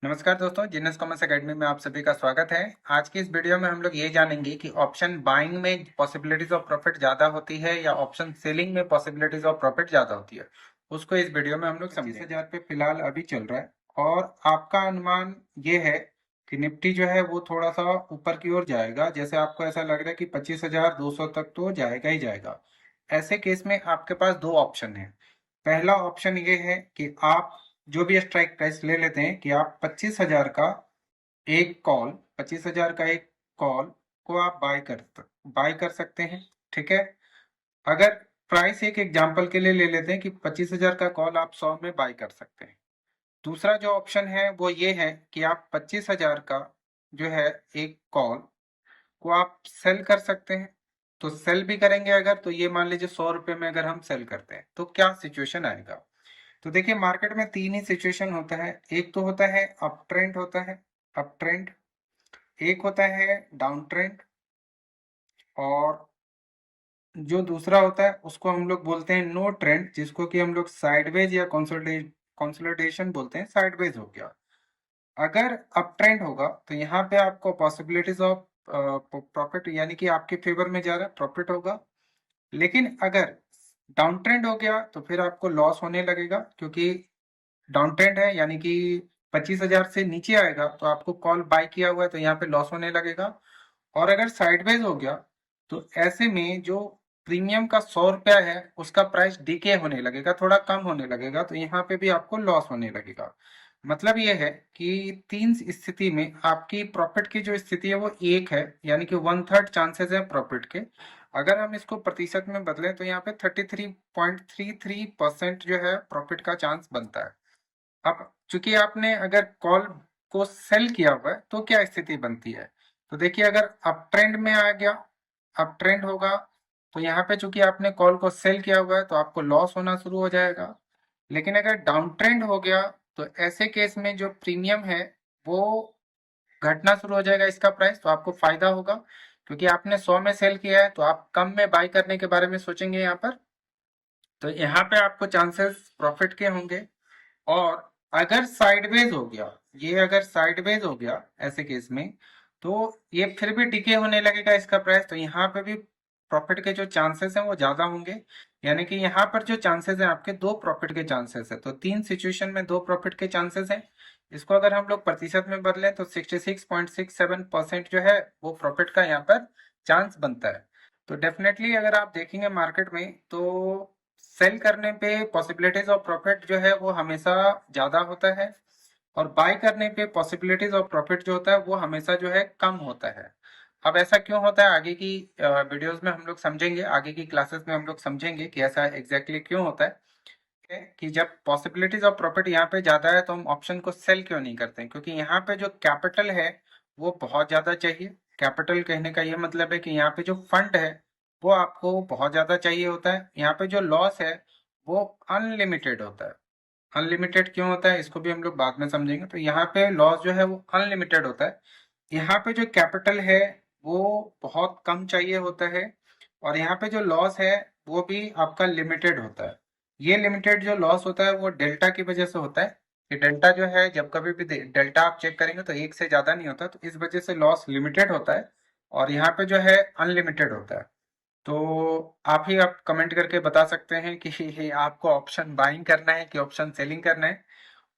नमस्कार दोस्तों, genus commerce academy में आप सभी का स्वागत है। आज की इस वीडियो में हम लोग ये जानेंगे कि ऑप्शन बाइंग में पॉसिबिलिटीज ऑफ प्रॉफिट ज्यादा होती है या ऑप्शन सेलिंग में पॉसिबिलिटीज ऑफ प्रॉफिट ज्यादा होती है। उसको इस वीडियो में हम लोग 25,000 पे फिलहाल अभी चल रहा है और आपका अनुमान ये है कि निफ्टी जो है वो थोड़ा सा ऊपर की ओर जाएगा। जैसे आपको ऐसा लग रहा है कि 25,200 तक तो जाएगा ही जाएगा। ऐसे केस में आपके पास दो ऑप्शन है। पहला ऑप्शन ये है कि आप जो भी स्ट्राइक प्राइस ले लेते हैं कि आप 25,000 का एक कॉल 25,000 का एक कॉल को आप बाय कर सकते हैं। ठीक है। अगर प्राइस एक एग्जांपल के लिए ले लेते हैं कि 25,000 का कॉल आप 100 में बाय कर सकते हैं। दूसरा जो ऑप्शन है वो ये है कि आप 25,000 का जो है एक कॉल को आप सेल कर सकते हैं। तो सेल भी करेंगे अगर, तो ये मान लीजिए 100 रुपए में अगर हम सेल करते हैं तो क्या सिचुएशन आएगा। तो देखिए, मार्केट में तीन ही सिचुएशन होता है। एक तो होता है अप ट्रेंड होता है, अप ट्रेंड। एक होता है डाउन ट्रेंड, और जो दूसरा होता है उसको हम लोग बोलते हैं नो ट्रेंड, जिसको कि हम लोग साइडवेज या कंसोलिडेशन बोलते हैं। साइडवेज हो गया। अगर अप ट्रेंड होगा तो यहाँ पे आपको पॉसिबिलिटीज ऑफ प्रॉफिट, यानी कि आपके फेवर में जा रहा है, प्रॉफिट होगा। लेकिन अगर डाउन ट्रेंड हो गया तो फिर आपको लॉस होने लगेगा, क्योंकि डाउन ट्रेंड है, यानी कि 25,000 से नीचे आएगा तो आपको कॉल बाय किया हुआ है तो यहाँ पे लॉस होने लगेगा। और अगर साइडवेज हो गया तो ऐसे में जो प्रीमियम का 100 रुपया है उसका प्राइस डीके होने लगेगा, थोड़ा कम होने लगेगा, तो यहाँ पे भी आपको लॉस होने लगेगा। मतलब ये है कि तीन स्थिति में आपकी प्रॉफिट की जो स्थिति है वो एक है, यानी कि 1/3 चांसेस है प्रॉफिट के। अगर हम इसको प्रतिशत में बदलें तो यहाँ पे 33.33% जो है प्रॉफिट का चांस बनता है। अब चूंकि आपने अगर कॉल को सेल किया हुआ है तो क्या स्थिति बनती है। तो देखिए, अगर अप ट्रेंड में आ गया, अप ट्रेंड होगा, तो यहाँ पे चूंकि आपने कॉल को सेल किया हुआ है तो आपको लॉस होना शुरू हो जाएगा। लेकिन अगर डाउन ट्रेंड हो गया तो ऐसे केस में जो प्रीमियम है वो घटना शुरू हो जाएगा, इसका प्राइस, तो आपको फायदा होगा। क्योंकि आपने 100 में सेल किया है तो आप कम में बाय करने के बारे में सोचेंगे यहाँ पर। तो यहाँ पे आपको चांसेस प्रॉफिट के होंगे। और अगर साइडवेज हो गया, ये अगर साइडवेज हो गया ऐसे केस में, तो ये फिर भी डिके होने लगेगा इसका प्राइस, तो यहाँ पे भी प्रॉफिट के जो चांसेस हैं वो ज्यादा होंगे। यानी कि यहाँ पर जो चांसेस हैं आपके, दो प्रॉफिट के चांसेस है, तो तीन सिचुएशन में दो प्रॉफिट के चांसेस हैं। इसको अगर हम लोग प्रतिशत में बदलें तो 66.67% जो है वो प्रॉफिट का यहाँ पर चांस बनता है। तो डेफिनेटली अगर आप देखेंगे मार्केट में तो सेल करने पे पॉसिबिलिटीज ऑफ प्रॉफिट जो है वो हमेशा ज्यादा होता है, और बाय करने पे पॉसिबिलिटीज ऑफ प्रॉफिट जो होता है वो हमेशा जो है कम होता है। अब ऐसा क्यों होता है, आगे की वीडियोस में हम लोग समझेंगे, आगे की क्लासेस में हम लोग समझेंगे कि ऐसा एग्जैक्टली क्यों होता है। कि जब पॉसिबिलिटीज ऑफ प्रॉफिट यहाँ पे ज्यादा है तो हम ऑप्शन को सेल क्यों नहीं करते हैं, क्योंकि यहाँ पे जो कैपिटल है वो बहुत ज्यादा चाहिए। कैपिटल कहने का ये मतलब है कि यहाँ पे जो फंड है वो आपको बहुत ज्यादा चाहिए होता है। यहाँ पे जो लॉस है वो अनलिमिटेड होता है। अनलिमिटेड क्यों होता है इसको भी हम लोग बाद में समझेंगे। तो यहाँ पे लॉस जो है वो अनलिमिटेड होता है। यहाँ पे जो कैपिटल है वो बहुत कम चाहिए होता है, और यहाँ पे जो लॉस है वो भी आपका लिमिटेड होता है। ये लिमिटेड जो लॉस होता है वो डेल्टा की वजह से होता है। कि डेल्टा जो है, जब कभी भी डेल्टा आप चेक करेंगे तो एक से ज्यादा नहीं होता, तो इस वजह से लॉस लिमिटेड होता है, और यहाँ पे जो है अनलिमिटेड होता है। तो आप कमेंट करके बता सकते हैं कि आपको ऑप्शन बाइंग करना है कि ऑप्शन सेलिंग करना है।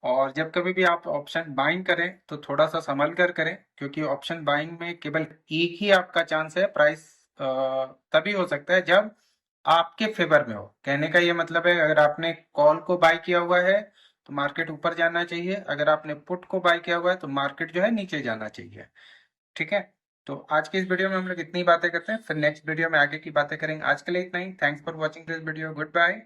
और जब कभी भी आप ऑप्शन बाइंग करें तो थोड़ा सा संभल कर करें, क्योंकि ऑप्शन बाइंग में केवल एक ही आपका चांस है। प्राइस तभी हो सकता है जब आपके फेवर में हो। कहने का ये मतलब है, अगर आपने कॉल को बाय किया हुआ है तो मार्केट ऊपर जाना चाहिए, अगर आपने पुट को बाय किया हुआ है तो मार्केट जो है नीचे जाना चाहिए। ठीक है। तो आज की इस वीडियो में हम लोग इतनी बातें करते हैं, फिर नेक्स्ट वीडियो में आगे की बातें करेंगे। आज के लिए इतना ही। Thanks for watching this video. Good bye.